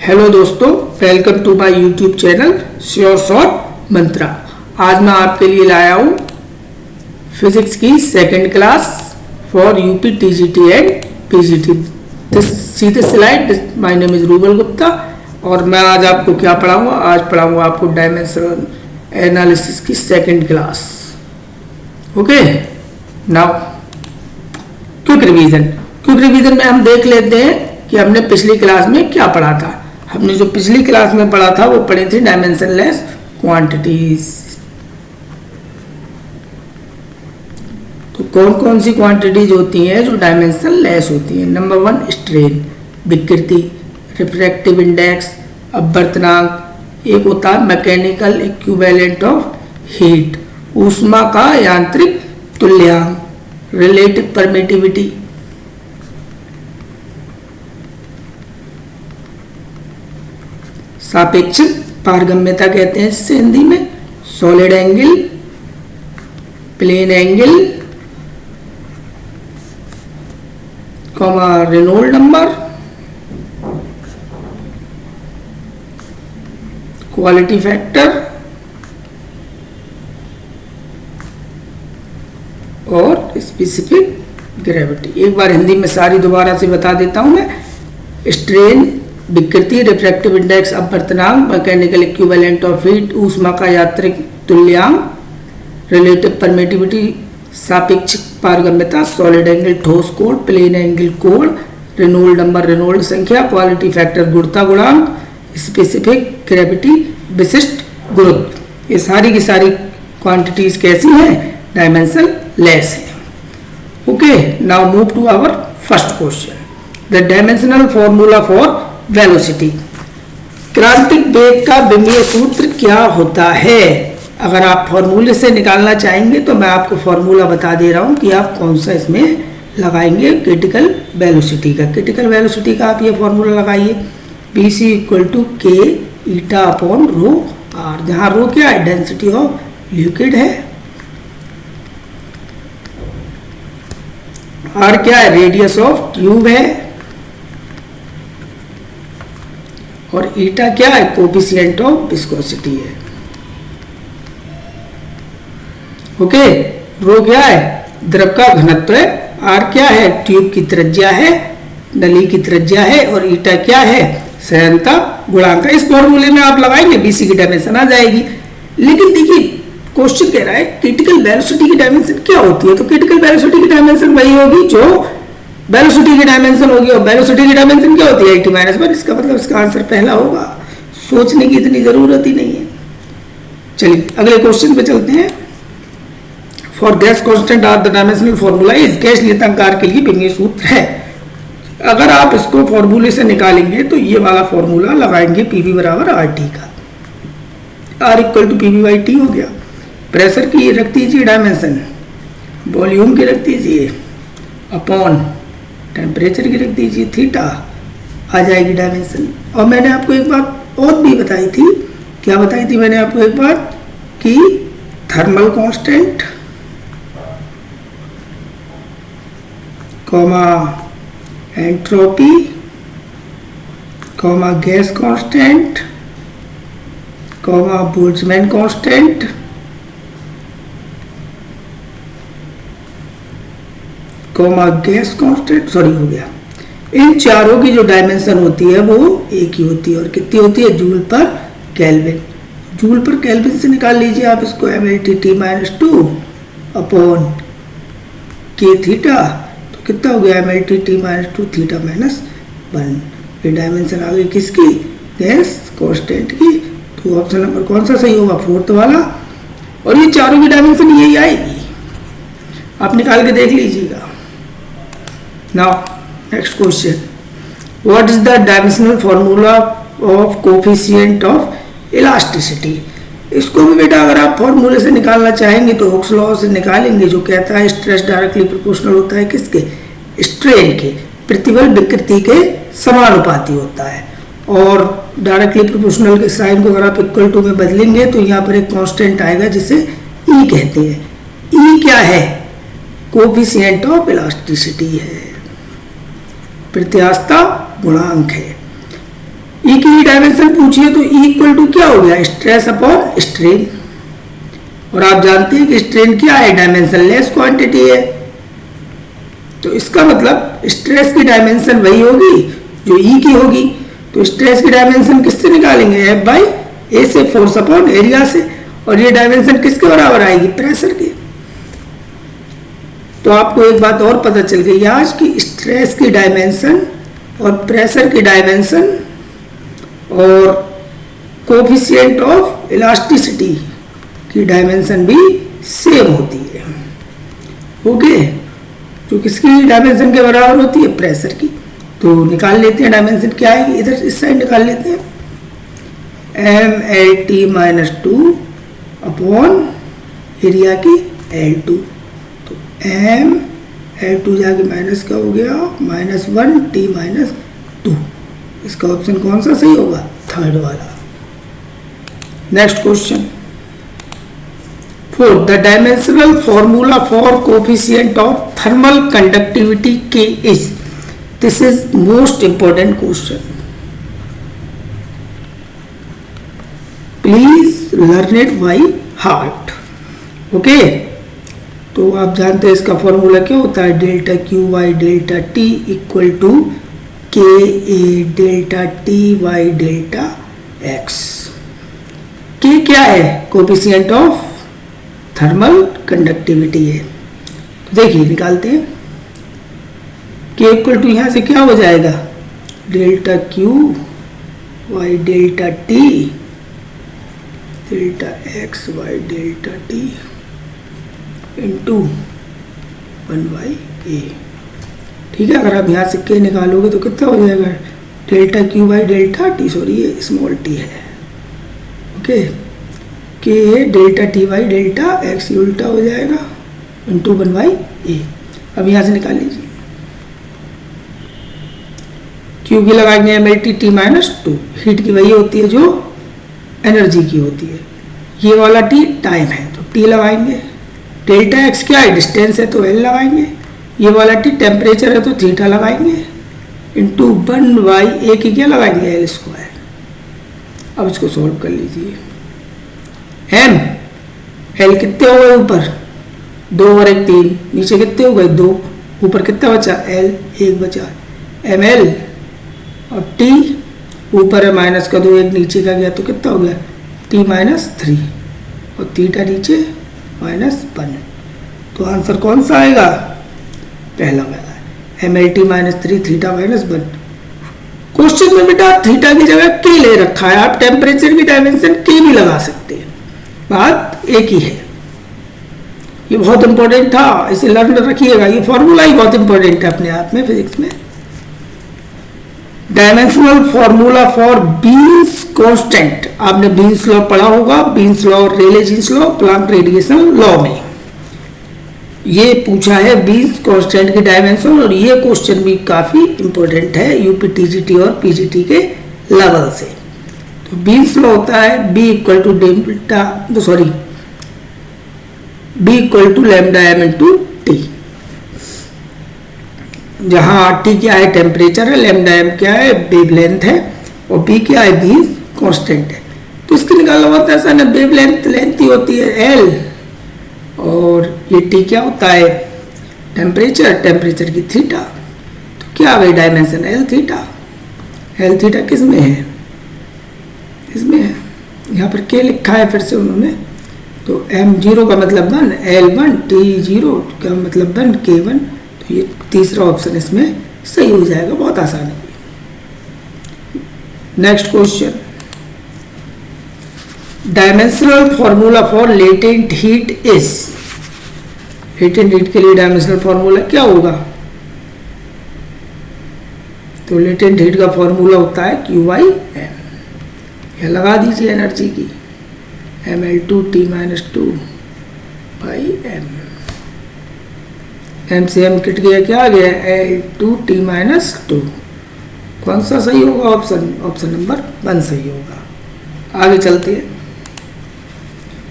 Hello दोस्तों, welcome to my YouTube channel sure short mantra. आज मैं आपके लिए लाया हूँ फिजिक्स की second class for UP TGT and PGT. सीधे slide. My name is Rubal Gupta और मैं आज आपको क्या पढ़ाऊंगा? आज पढ़ाऊंगा आपको डायमेंशनल एनालिसिस की second class. Okay, now quick revision में हम देख लेते हैं कि हमने पिछली क्लास में क्या पढ़ा था। हमने जो पिछली क्लास में पढ़ा था वो पढ़ी थी डायमेंशनलेस क्वांटिटीज। तो कौन कौन सी क्वांटिटीज होती हैं जो डायमेंशनलेस होती हैं? नंबर 1 स्ट्रेन, विकृति, रिफ्रैक्टिव इंडेक्स, अपवर्तनांक। एक होता है मैकेनिकल इक्विवेलेंट ऑफ हीट, ऊष्मा का यांत्रिक तुल्यांक, रिलेटिव परमिटिविटी, सापेक्षिक पारगम्यता कहते हैं जिसे हिंदी में, solid angle, plane angle, comma Reynold number, quality factor और स्पेसिफिक ग्रेविटी। एक बार हिंदी में सारी दोबारा से बता देता हूं मैं। स्ट्रेन, विकृति, रिफ्रैक्टिव इंडेक्स, अपवर्तनांक, मैकेनिकल इक्विवेलेंट ऑफ हीट, ऊष्मा का यांत्रिक तुल्यांक, रिलेटिव परमिटिविटी, सापेक्षिक पारगम्यता, सॉलिड एंगल ठोस कोण, प्लेन एंगल कोण, रेनॉल्ड नंबर रेनॉल्ड संख्या, क्वालिटी फैक्टर गुरुत्व गुणांक, स्पेसिफिक ग्रेविटी विशिष्ट गुरुत्व। ये सारी की सारी क्वांटिटीज कैसी हैं? डायमेंशनलेस है। Okay, now move to our first question. The dimensional formula for velocity. क्रांतिक वेग का बिंदीय सूत्र क्या होता है? अगर आप फॉर्मूले से निकालना चाहेंगे तो मैं आपको फॉर्मूला बता दे रहा हूं कि आप कौन सा इसमें लगाएंगे। क्रिटिकल वेलोसिटी का आप ये फॉर्मूला लगाइए, BC = K eta upon rho R, जहां रो क्या है? डेंसिटी ऑफ लिक्विड है, आर क्या है? रेडियस ऑफ ट्यूब है, और ईटा क्या है? कोफिशिएंट ऑफ विस्कोसिटी है। ओके, रो क्या है? द्रव का घनत्व है, आर क्या है? ट्यूब की त्रिज्या है, नली की त्रिज्या है, और ईटा क्या है? सह्यता गुणांक। इस फॉर्मूले में आप लगाएंगे BC की डायमेंशन आ जाएगी। लेकिन देखिए क्वेश्चन कह रहा है क्रिटिकल वेलोसिटी की डायमेंशन क्या होती है। तो क्रिटिकल वेलोसिटी की डायमेंशन वही होगी जो वेलोसिटी की डायमेंशन होगी, और वेलोसिटी की डायमेंशन क्या होती है? T-1। इसका मतलब इसका आंसर पहला होगा। सोचने की इतनी जरूरत ही नहीं है। चलिए अगले क्वेश्चन पे चलते हैं। For gas constant R the dimensional formula is. Gas नियतांक के लिए बिंदीय सूत्र है। अगर आप इसको फॉर्मूले से निकालेंगे तो ये वाला फॉर्मूला लगाएंगे, PV = RT का। R = PV/T हो गया। प्रेशर की रख दीजिए डायमेंशन, वॉल्यूम की रख दीजिए, अपॉन टेम्परेचर की रख दीजिए थीटा, आ जाएगी डायमेंशन। और मैंने आपको एक बात और भी बताई थी। क्या बताई थी मैंने आपको? एक बात कि thermal constant, comma entropy, comma gas constant, comma Boltzmann constant, comma gas constant, sorry हो गया। इन चारों की जो डायमेंशन होती है वो एक ही होती है, और कितनी होती है? जूल पर केल्विन। जूल पर केल्विन से निकाल लीजिए आप इसको, mLT-2 अपॉन K थीटा। तो कितना हो गया? mLT-2 theta -1। ये डायमेंशन आ गई किसकी? गैस कांस्टेंट की। तो ऑप्शन नंबर कौन सा सही होगा? 4th वाला। और ये चारों की डायमेंशन यही आएगी, आप निकाल के देख लीजिएगा। Now next question, what is the dimensional formula of coefficient of elasticity. इसको भी बेटा अगर आप फॉर्मूले से निकालना चाहेंगे तो हुक्स लॉ से निकालेंगे, जो कहता है स्ट्रेस डायरेक्टली प्रोपोर्शनल होता है किसके? स्ट्रेन के। प्रतिबल विकृति के समानुपाती होता है, और डायरेक्टली प्रोपोर्शनल के साइन को अगर आप = में बदलेंगे तो यहाँ पर एक कांस्टेंट आएगा जिसे E कहते हैं। E क्या है? कोफिशिएंट ऑफ इलास्टिसिटी है, प्रत्यास्थता गुणांक है। ई की डायमेंशन पूछिए तो E इक्वल टू क्या हो गया, स्ट्रेस अपॉन स्ट्रेन। और आप जानते हैं कि स्ट्रेन क्या है, डायमेंशनलेस क्वांटिटी है। तो इसका मतलब स्ट्रेस की डायमेंशन वही होगी जो E की होगी। तो स्ट्रेस की डायमेंशन किससे निकालेंगे, F बाई ए से, फोर्स अपॉन एरिया से। और ये डायमेंशन किसके बराबर आएगी, प्रेशर के। तो आपको एक बात और पता चल गई आज कि स्ट्रेस की डायमेंशन और प्रेशर की डायमेंशन और कोफिशिएंट ऑफ इलास्टिसिटी की डायमेंशन भी सेम होती है। ओके, तो किसकी डायमेंशन के बराबर होती है, प्रेशर की। तो निकाल लेते हैं डायमेंशन क्या है, इधर इस साइड निकाल लेते हैं, MLT-2 अपॉन एरिया की L2। तो ML2 जाके माइनस का हो गया -1T-2। इसका ऑप्शन कौन सा सही होगा, थर्ड वाला। Next question 4, the dimensional formula for coefficient of thermal conductivity K is. This is most important question, please learn it by heart. Okay, तो आप जानते हैं इसका फॉर्मूला क्या होता है, delta Q by delta T equal to K A delta T by delta X. K क्या है, कोफिशिएंट ऑफ थर्मल कंडक्टिविटी है। तो देखिए निकालते हैं, के इक्वल टू यहाँ से क्या हो जाएगा, delta Q by delta T delta x by delta T into 1/a। ठीक है, अगर आप यहाँ से के निकालोगे तो कितना हो जाएगा, delta Q by delta T, sorry ये स्मॉल टी है। ओके, के delta T by delta x उल्टा हो जाएगा इंटू 1/a। अब यहाँ से निकाल लीजिए, क्यू की लगाएंगे MLT-2, हीट की वही होती है जो एनर्जी की होती है। ये वाला टी टाइम है तो टी लगाएंगे, डेल्टा एक्स क्या है, डिस्टेंस है तो एल लगाएंगे, ये वाला टी टेम्परेचर है तो थीटा लगाएंगे, इंटू 1/a की क्या लगाएंगे, एल स्क्वायर। अब इसको सॉल्व कर लीजिए, एम एल कितने हो गए, ऊपर 2 और 1 3, नीचे कितने हो गए 2, ऊपर कितना बचा, एल 1 बचा, एम एल। और टी ऊपर है माइनस का 2, 1 नीचे का गया तो कितना हो गया, T-3 और थीटा नीचे -1। तो आंसर कौन सा आएगा, पहला वाला, MLT-3 थीटा -1। क्वेश्चन में बेटा थीटा की जगह के ले रखा है, आप टेम्परेचर की डायमेंशन के भी लगा सकते हैं, बात एक ही है। ये बहुत इंपॉर्टेंट था, इसे लर्न रखिएगा, ये फॉर्मूला ही बहुत इंपॉर्टेंट है अपने आप में फिजिक्स में। Dimensional formula for Wien's constant, आपने बीन्स लॉ पढ़ा होगा, बीन्स लॉ और Rayleigh Jeans law Planck radiation law में ये पूछा है बीन्स कांस्टेंट की डायमेंशन। और ये क्वेश्चन भी काफी इंपॉर्टेंट है यूपी टीजीटी और पीजीटी के लेवल से। तो बीन्स लॉ होता है B equal to delta, sorry B equal to lambda M into T, जहां टी क्या है, टेम्परेचर है, लैम्डा एम क्या है, वेवलेंथ है, और बी क्या है, बीन्स कांस्टेंट है। तो इसको निकालना होता है ऐसा ना, वेवलेंथ लेंथ ही होती है एल, और ये टी क्या होता है, टेम्परेचर, टेम्परेचर की थीटा। तो क्या है dimension, L theta. L theta किस में है, इसमें है, यहाँ पर के लिखा है फिर से उन्होंने। तो m0 का मतलब 1, L1, T0 का मतलब 1, K1। तो ये तीसरा ऑप्शन इसमें सही हो जाएगा, बहुत आसान है। Next question, dimensional formula for latent heat is. Latent heat के लिए डायमेंशनल फॉर्मूला क्या होगा, तो लेटेंट हीट का फॉर्मूला होता है Q/m। यह लगा दीजिए एनर्जी की, mL2T-2/m। m से m कट गया, क्या आ गया, L2T-2। कौन सा सही होगा ऑप्शन, ऑप्शन नंबर 1 सही होगा। आगे चलते हैं,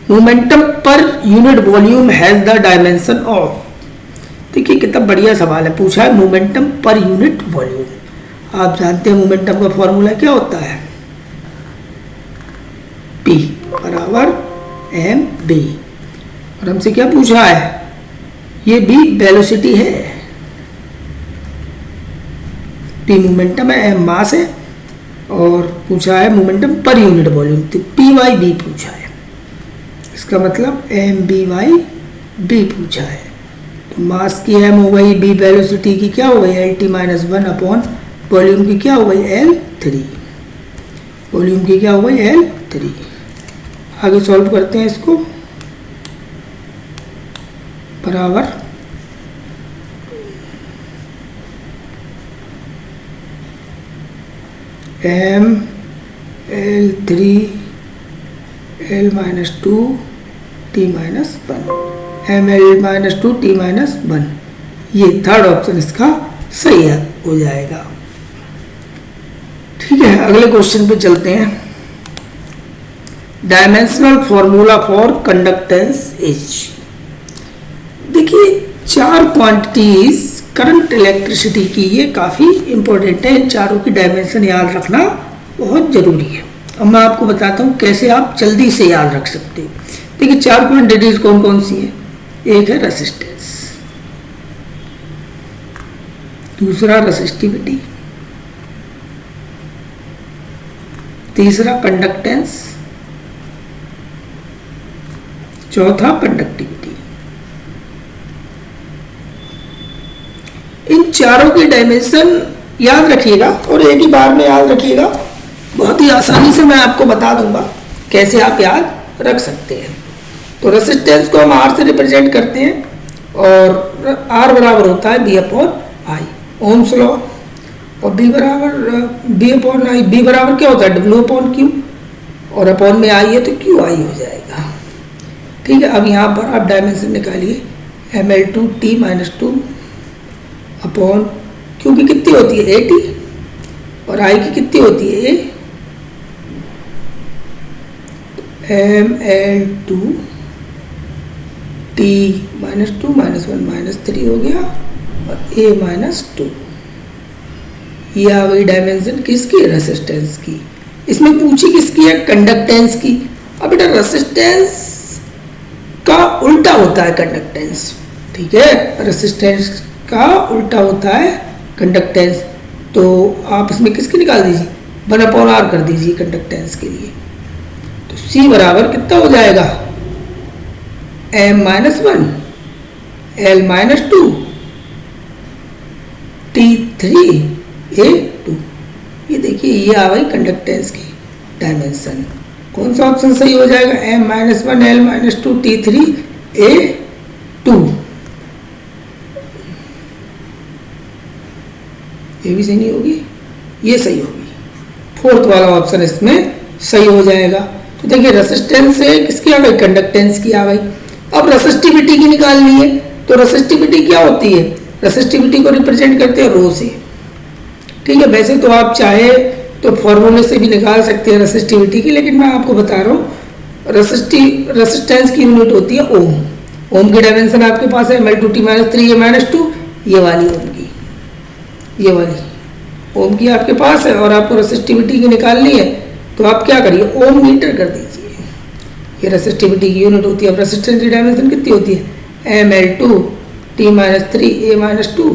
momentum per unit volume has the dimension of. देखिए कितना बढ़िया सवाल है, पूछा है मोमेंटम पर यूनिट वॉल्यूम। आप जानते हैं मोमेंटम का फॉर्मूला क्या होता है, P बराबर एम बी। और हमसे क्या पूछा है, ये B वेलोसिटी है, P मोमेंटम है, M मास है, और पूछा है मोमेंटम पर यूनिट वॉल्यूम, तो पी वाई बी पूछा है। इसका मतलब एम बी वाई बी पूछा है। तो मास की एम हो गई, बी वेलोसिटी की क्या हो गई L T minus one upon volume की क्या हो गई एल थ्री, वॉल्यूम की क्या हो गई एल थ्री। आगे सॉल्व करते हैं इसको, बराबर M L three L minus two T minus one, M L minus two T minus one, ये थर्ड ऑप्शन इसका सही है हो जाएगा। ठीक है, अगले क्वेश्चन पे चलते हैं। Dimensional formula for conductance is, देखिए चार क्वांटिटीज करंट इलेक्ट्रिसिटी की, ये काफ़ी इंपॉर्टेंट है, इन चारों की डायमेंशन याद रखना बहुत ज़रूरी है। अब मैं आपको बताता हूँ कैसे आप जल्दी से याद रख सकते हो। देखिए चार क्वांटिटीज कौन कौन सी हैं, एक है रेसिस्टेंस, दूसरा रेसिस्टिविटी, तीसरा कंडक्टेंस, चौथा कंडक्टिविटी। इन चारों की डायमेंशन याद रखिएगा और एक ही बार में याद रखिएगा, बहुत ही आसानी से मैं आपको बता दूंगा कैसे आप याद रख सकते हैं। तो रेसिस्टेंस को हम आर से रिप्रेजेंट करते हैं और आर बराबर होता है V upon I, Ohm's law, और बी बराबर बी अपॉन आई, बी बराबर क्या होता है डब्ल्यू अपॉन क्यू, और अपॉन में आई है तो क्यू आई हो जाएगा। ठीक है, अब यहाँ पर आप डायमेंशन निकालिए, M L two T minus two upon Q की कितनी होती है ए टी, और आई की कितनी होती है A, M L two T minus two minus one minus three हो गया, और ए माइनस टू। ये आ गई डायमेंशन किसकी, रेसिस्टेंस की। इसमें पूछी किसकी है, कंडक्टेंस की। अब बेटा रेसिस्टेंस का उल्टा होता है कंडक्टेंस, ठीक है, रेसिस्टेंस का उल्टा होता है कंडक्टेंस। तो आप इसमें किसकी निकाल दीजिए, वन अपॉन आर कर दीजिए कंडक्टेंस के लिए। तो C बराबर कितना हो जाएगा, M minus one L minus two T three A two. ये देखिए ये आ गई कंडक्टेंस की डायमेंशन। कौन सा ऑप्शन सही हो जाएगा, M minus one L minus two T three A two. ये भी सही नहीं होगी, ये सही होगी, फोर्थ वाला ऑप्शन इसमें सही हो जाएगा। तो देखिए रेसिस्टेंस से किसकी आ गई, कंडक्टेंस की आ गई। अब रेसिस्टिविटी की निकालनी है, तो रेसिस्टिविटी क्या होती है, रेसिस्टिविटी को रिप्रेजेंट करते हैं रो से। ठीक है, वैसे तो आप चाहे तो फॉर्मूले से भी निकाल सकते हैं रेसिस्टिविटी की, लेकिन मैं आपको बता रहा हूँ रेसिस्टेंस की यूनिट होती है ओम। ओम की डायमेंशन आपके पास है M L two T minus three A minus two, ये वाली ओम की, ये वाली ओम की आपके पास है, और आपको रेसिस्टिविटी की निकालनी है तो आप क्या करिए, ओम मीटर कर दीजिए। ये रेसिस्टिविटी की यूनिट होती है। अब रेसिस्टेंस की डायमेंशन कितनी होती है, M L two T minus three A minus two,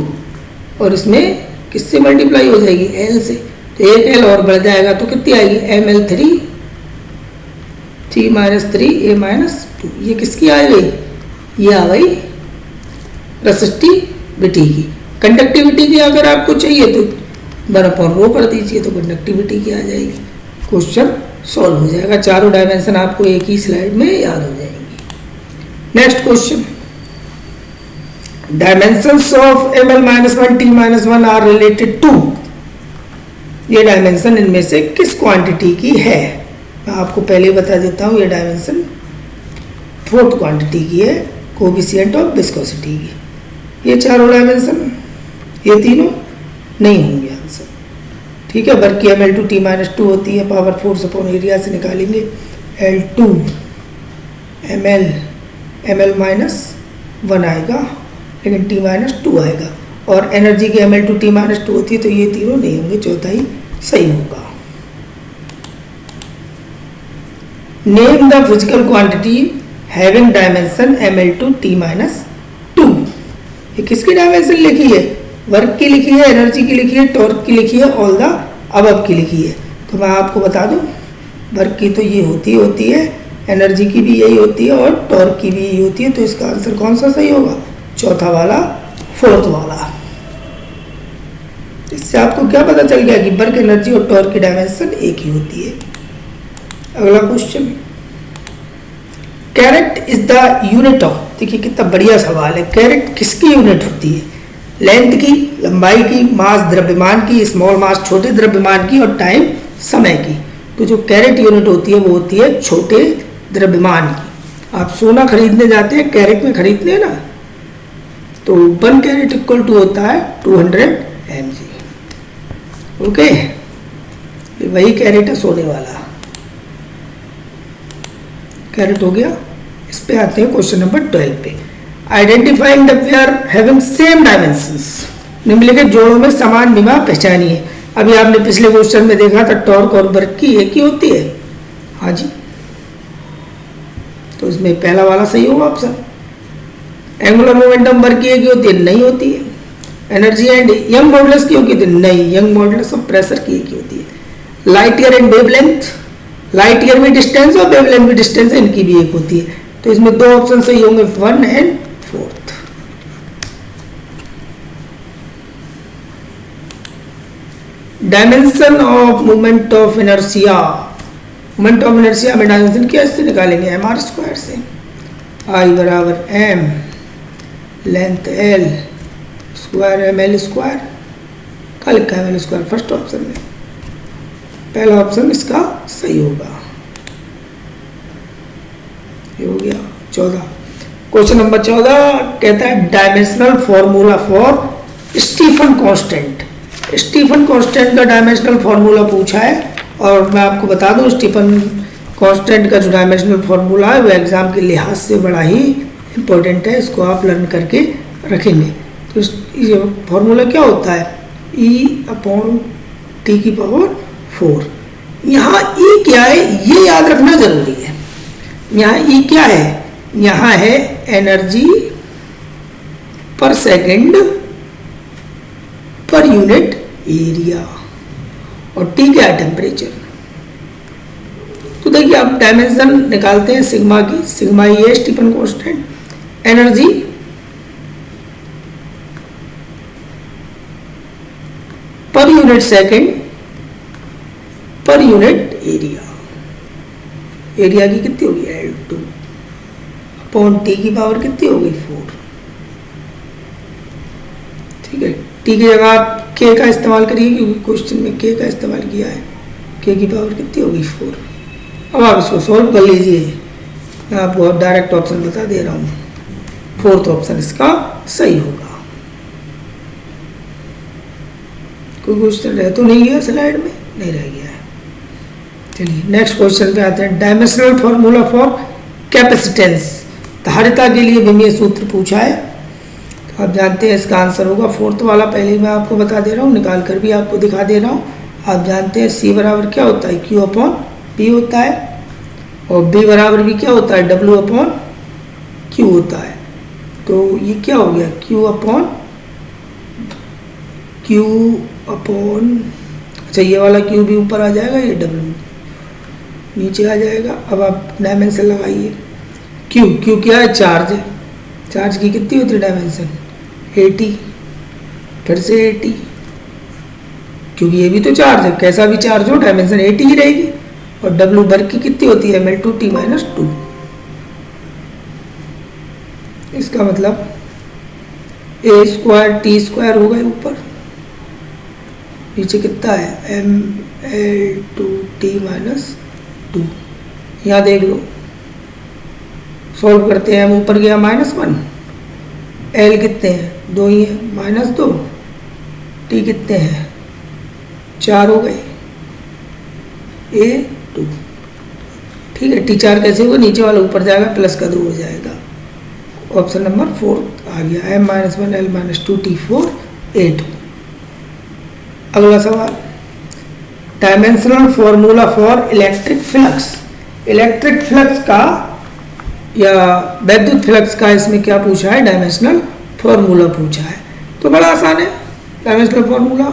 और इसमें किससे मल्टीप्लाई हो जाएगी, एल से, तो एक एल और बढ़ जाएगा तो कितनी आएगी, M L three T minus three A minus two. ये किसकी आ गई, ये आ गई रेसिस्टिविटी की। कंडक्टिविटी की अगर आपको चाहिए तो वन अपॉन रो कर दीजिए, तो कंडक्टिविटी की आ जाएगी, क्वेश्चन सॉल्व हो जाएगा। चारों डायमेंशन आपको एक ही स्लाइड में याद हो जाएंगी। Next question, dimensions of M L minus one T minus one are related to, ये डायमेंशन इनमें से किस क्वांटिटी की है। मैं आपको पहले बता देता हूँ, ये डायमेंशन फोर्थ क्वांटिटी की है, कोएफिशिएंट ऑफ विस्कोसिटी की। ये चारों डायमेंशन, ये तीनों नहीं होंगे आंसर, ठीक है, बल्कि M L two T minus two होती है, पावर फोर्स अपॉन एरिया से निकालेंगे, L two M L minus one आएगा, लेकिन टी माइनस टू आएगा, और एनर्जी की M L two T minus two होती है, तो ये तीनों नहीं होंगे, चौथा ही सही होगा। Name the physical quantity having dimension ml/t-2। ये किसकी डायमेंशन लिखी है? वर्क की लिखी है, एनर्जी की लिखी है, टॉर्क की लिखी है, ऑल द अबव की लिखी है। तो मैं आपको बता दूं, वर्क की तो ये होती है, एनर्जी की भी यही होती है और टॉर्क की भी यही होती है। तो इसका आंसर कौन सा सही होगा? चौथा वाला, फोर्थ वाला। इससे आपको क्या पता चल गया कि वर्क, एनर्जी और टॉर्क की डायमेंशन एक ही होती है। अगला question, carat is the unit of, देखिए कितना बढ़िया सवाल है। कैरेट किसकी यूनिट होती है? लेंथ की, लंबाई की, मास द्रव्यमान की, स्मॉल मास छोटे द्रव्यमान की, और टाइम समय की। तो जो कैरेट यूनिट होती है वो होती है छोटे द्रव्यमान की। आप सोना खरीदने जाते हैं, कैरेट में खरीदते हैं ना, तो 1 कैरेट इक्वल टू होता है 200 mg। ओके, वही कैरेट है सोने वाला। कैरेट हो गया। इस पे आते हैं क्वेश्चन नंबर 12 पे। Identifying the pair having same dimensions, निम्नलिखित जोड़ों में समान विमा पहचानिए। अभी आपने पिछले क्वेश्चन में देखा था टॉर्क और वर्क की एक ही होती है। हाँ जी, तो इसमें पहला वाला सही होगा ऑप्शन। एंगुलर मोमेंटम वर्क की एक ही होती है? नहीं होती है। एनर्जी एंड यंग मॉडुलस की होती है? नहीं, यंग मॉडुलस ऑफ प्रेशर की एक ही होती है। Light year and wavelength, light year में डिस्टेंस और वेवलेंथ में डिस्टेंस है, इनकी भी एक होती है। तो इसमें दो ऑप्शन सही होंगे, 1 and 4। Dimension of moment of inertia, moment of inertia में डायमेंशन कैसे निकालेंगे? mr² से। I बराबर m, length l, square ml²। क्या लिखा है ml²? फर्स्ट ऑप्शन में पहला ऑप्शन इसका सही होगा। ये हो गया 14। क्वेश्चन नंबर 14 कहता है dimensional formula for Stefan constant. Stefan constant का डायमेंशनल फॉर्मूला पूछा है, और मैं आपको बता दूं स्टीफन कांस्टेंट का जो डायमेंशनल फॉर्मूला है वो एग्जाम के लिहाज से बड़ा ही इंपॉर्टेंट है। इसको आप लर्न करके रखेंगे। तो ये फॉर्मूला क्या होता है? E/T⁴। यहाँ E क्या है ये याद रखना जरूरी है। यहाँ E क्या है? यहाँ है एनर्जी पर सेकेंड पर यूनिट एरिया, और T क्या है? टेम्परेचर। तो देखिए आप डायमेंशन निकालते हैं सिग्मा की। सिग्मा ये स्टीफन कांस्टेंट, एनर्जी पर यूनिट सेकेंड पर यूनिट एरिया। एरिया की कितनी होगी? L2 अपॉन T की पावर कितनी होगी? 4। ठीक है, T की जगह आप K का इस्तेमाल करिए, क्योंकि क्वेश्चन में K का इस्तेमाल किया है। K की पावर कितनी होगी? 4। अब आप इसको सॉल्व कर लीजिए। मैं आपको डायरेक्ट ऑप्शन बता दे रहा हूँ, फोर्थ ऑप्शन इसका सही होगा। कोई क्वेश्चन रह तो नहीं गया स्लाइड में? नहीं रह गया है। चलिए नेक्स्ट क्वेश्चन पे आते हैं। डायमेंशनल फॉर्मूला फॉर कैपेसिटेंस, धारिता के लिए विमीय सूत्र पूछा है। तो आप जानते हैं इसका आंसर होगा फोर्थ वाला। पहले ही मैं आपको बता दे रहा हूँ, निकाल कर भी आपको दिखा दे रहा हूँ। आप जानते हैं C बराबर क्या होता है? Q/P होता है, और B बराबर भी क्या होता है? W/Q होता है। तो ये क्या हो गया? Q/, अच्छा ये वाला Q भी ऊपर आ जाएगा, ये W नीचे आ जाएगा। अब आप डायमेंशन लगाइए। Q क्या है? चार्ज है। चार्ज की कितनी होती है डायमेंशन? 80। फिर से 80, क्योंकि ये भी तो चार्ज है, कैसा भी चार्ज हो डायमेंशन 80 ही रहेगी। और W वर्क की कितनी होती है? ml/t-2। इसका मतलब A² T² हो गए ऊपर, नीचे कितना है? ml/t-2। यहाँ देख लो, सॉल्व करते हैं। हम ऊपर गया -1, L कितने हैं? 2 ही है, -2, T कितने हैं? 4 हो गए, A2। ठीक है, T4 कैसे होगा? नीचे वाला ऊपर जाएगा, प्लस का 2 हो जाएगा। ऑप्शन नंबर 4 आ गया, M-1 L-2 T4 A2। अगला सवाल, dimensional formula for electric flux. Electric flux का या वैद्युत फ्लक्स का इसमें क्या पूछा है, डायमेंशनल फॉर्मूला पूछा है। तो बड़ा आसान है डायमेंशनल फॉर्मूला।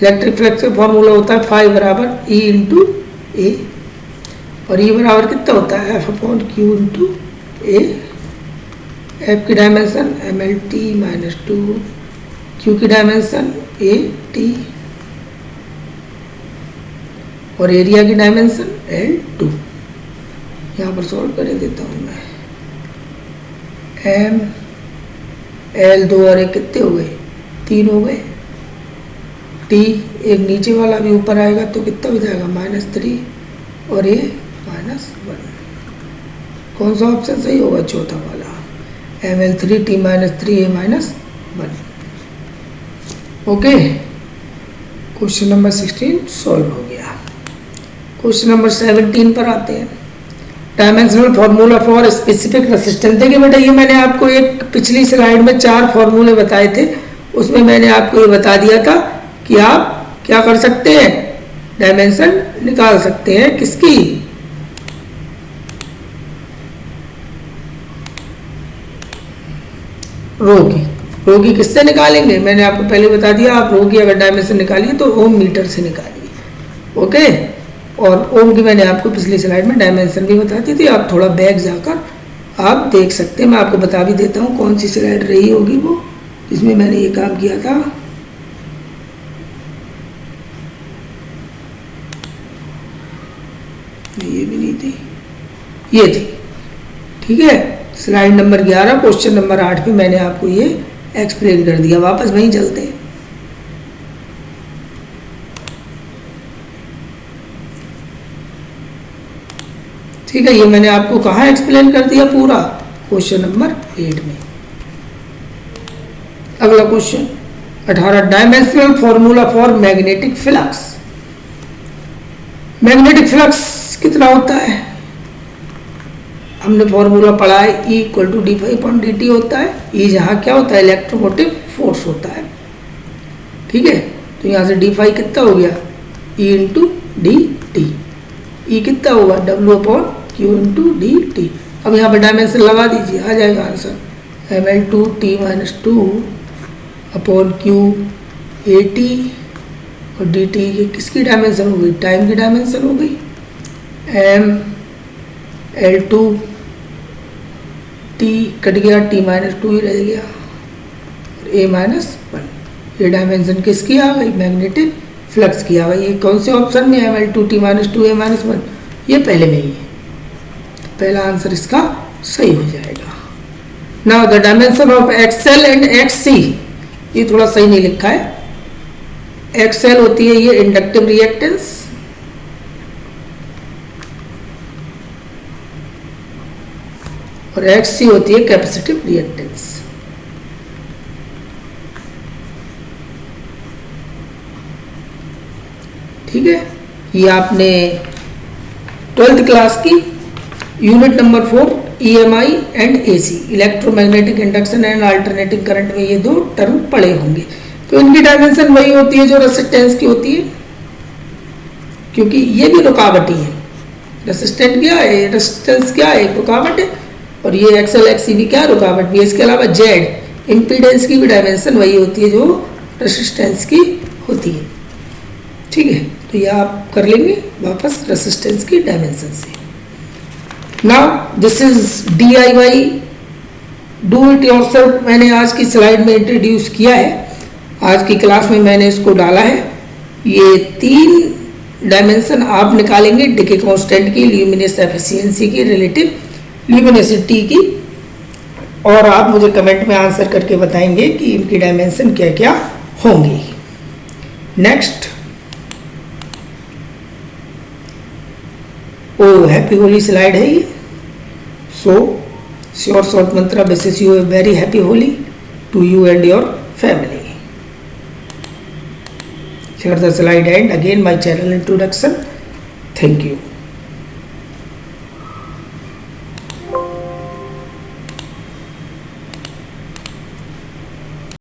इलेक्ट्रिक फ्लक्स का फॉर्मूला होता है फाई बराबर ई इंटू ए, और ई बराबर कितना होता है, F upon Q into A. F की dimension M L T minus 2, Q की डायमेंशन ए टी, और एरिया की डायमेंशन L2। यहाँ पर सॉल्व कर देता हूँ मैं। एम एल 2 और 1 कितने हो गए, 3 हो गए। टी एक नीचे वाला भी ऊपर आएगा तो कितना हो जाएगा, -3, और ये -1। कौन सा ऑप्शन सही होगा, चौथा वाला, ML3 T -3 A -1। Okay, question number 16 solve हो गया। क्वेश्चन नंबर 17 पर आते हैं। Dimensional formula for specific resistance. देखिए बेटा, ये मैंने आपको एक पिछली स्लाइड में 4 फॉर्मूले बताए थे, उसमें मैंने आपको ये बता दिया था कि आप क्या कर सकते हैं, डायमेंशन निकाल सकते हैं किसकी, रो की। रो की किससे निकालेंगे, मैंने आपको पहले बता दिया। आप रो की अगर डायमेंशन निकालिए तो ओम मीटर से निकालिए। ओके, और ओम की मैंने आपको पिछली स्लाइड में डायमेंशन भी बता दी थी। आप थोड़ा बैक जाकर आप देख सकते हैं। मैं आपको बता भी देता हूँ कौन सी स्लाइड रही होगी वो जिसमें मैंने ये काम किया था। ये भी नहीं थी, ये थी। ठीक है, स्लाइड नंबर 11 क्वेश्चन नंबर 8 पे मैंने आपको ये एक्सप्लेन कर दिया। वापस वहीं चलते हैं। ठीक है, ये मैंने आपको कहाँ एक्सप्लेन कर दिया पूरा, क्वेश्चन नंबर 8 में। अगला question 18, dimensional formula for magnetic flux. Magnetic flux कितना होता है, हमने फॉर्मूला पढ़ा है, E = d∅dt होता है। E जहाँ क्या होता है, इलेक्ट्रोमोटिव फोर्स होता है। ठीक है, तो यहाँ से d∅ कितना हो गया, E × dt। E कितना होगा, W/Q × dt। अब यहाँ पर डायमेंशन लगा दीजिए, आ जाएगा answer, ml2 t - 2 upon Q AT, और dt ये किसकी डायमेंशन हो गई, टाइम की डायमेंशन हो गई। ml2 t कट गया, t - 2 ही रह गया, और a -1। ये डायमेंशन किसकी आ गई, मैग्नेटिक फ्लक्स की आ गई। ये कौन से ऑप्शन में, ml2 t - 2 a -1, ये पहले में ही है। पहला आंसर इसका सही हो जाएगा। Now the dimension of XL and XC, ये थोड़ा सही नहीं लिखा है। XL होती है ये इंडक्टिव रिएक्टेंस, और XC होती है कैपेसिटिव रिएक्टेंस। ठीक है, ये आपने 12th क्लास की unit number 4 EMI and AC, electromagnetic induction and alternating current में ये 2 टर्म पढ़े होंगे। तो इनकी डायमेंशन वही होती है जो रेसिस्टेंस की होती है, क्योंकि ये भी रुकावटी है। रेसिस्टेंट क्या है, रेसिस्टेंस क्या है, रुकावट है, और ये XL XC भी क्या रुकावट भी है। इसके अलावा Z इम्पीडेंस की भी डायमेंशन वही होती है जो रेसिस्टेंस की होती है। ठीक है, तो ये आप कर लेंगे वापस रेसिस्टेंस की डायमेंशन से। Now this is DIY, do it yourself, मैंने आज की स्लाइड में इंट्रोड्यूस किया है। आज की क्लास में मैंने इसको डाला है। ये 3 डायमेंशन आप निकालेंगे, डिके कांस्टेंट की, ल्यूमिनस एफिशिएंसी की, रिलेटिव ल्यूमिनोसिटी की, और आप मुझे कमेंट में आंसर करके बताएंगे कि इनकी डायमेंशन क्या क्या होंगी। Next, O happy Holi slide है ये। So sure short mantra wishes you a very happy Holi to you and your family. Here the slide end. Again my channel introduction. Thank you.